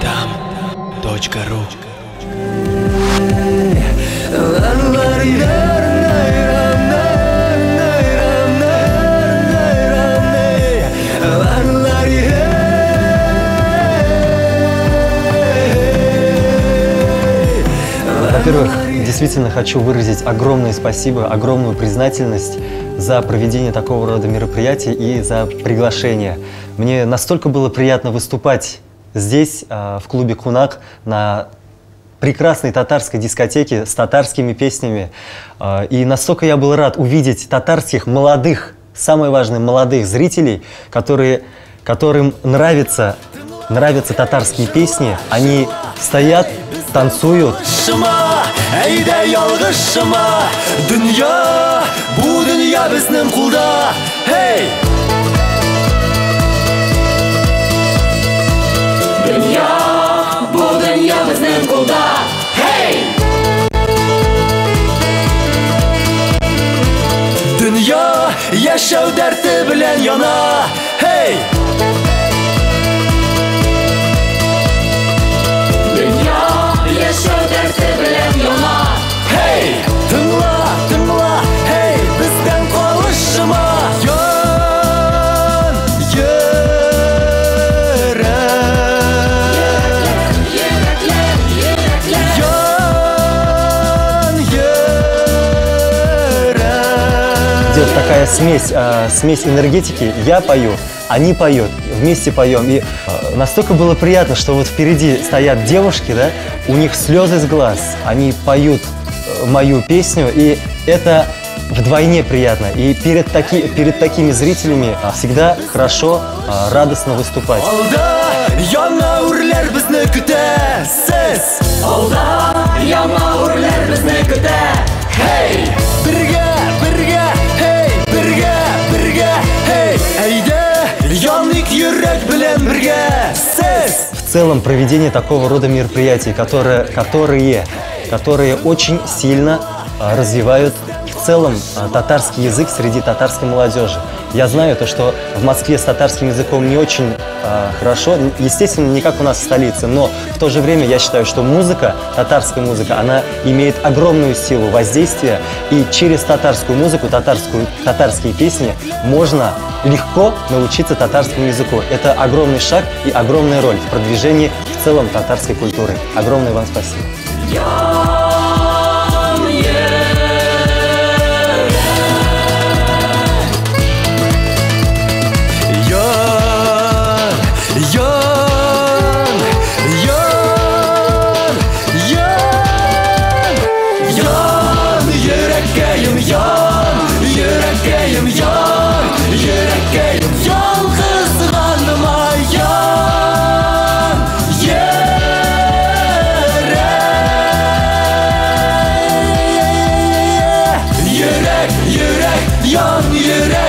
Tam.ru. Во-первых, действительно хочу выразить огромное спасибо, огромную признательность за проведение такого рода мероприятий и за приглашение. Мне настолько было приятно выступать здесь, в клубе «Кунак», на прекрасной татарской дискотеке с татарскими песнями. И настолько я был рад увидеть татарских молодых, самое важное, молодых зрителей, которым нравятся татарские песни. Они стоят, танцуют. Dünya yaşav derdi bilen yana. Hey! Dünya yaşav derdi bilen yana. Hey! Tınla, tınla, hey! Bizden kavuşma. Yan, yürek. Yürekler, yürekler. Yan, yürek. Идет такая смесь энергетики. Я пою, они поют, вместе поем. И настолько было приятно, что вот впереди стоят девушки, да, у них слезы с глаз, они поют мою песню, и это вдвойне приятно. И перед такими зрителями всегда хорошо, радостно выступать. В целом, проведение такого рода мероприятий, которые очень сильно развивают в целом татарский язык среди татарской молодежи. Я знаю то, что в Москве с татарским языком не очень хорошо, естественно, не как у нас в столице, но в то же время я считаю, что музыка, татарская музыка, она имеет огромную силу воздействия, и через татарскую музыку, татарские песни можно легко научиться татарскому языку. Это огромный шаг и огромная роль в продвижении в целом татарской культуры. Огромное вам спасибо. Yan yürek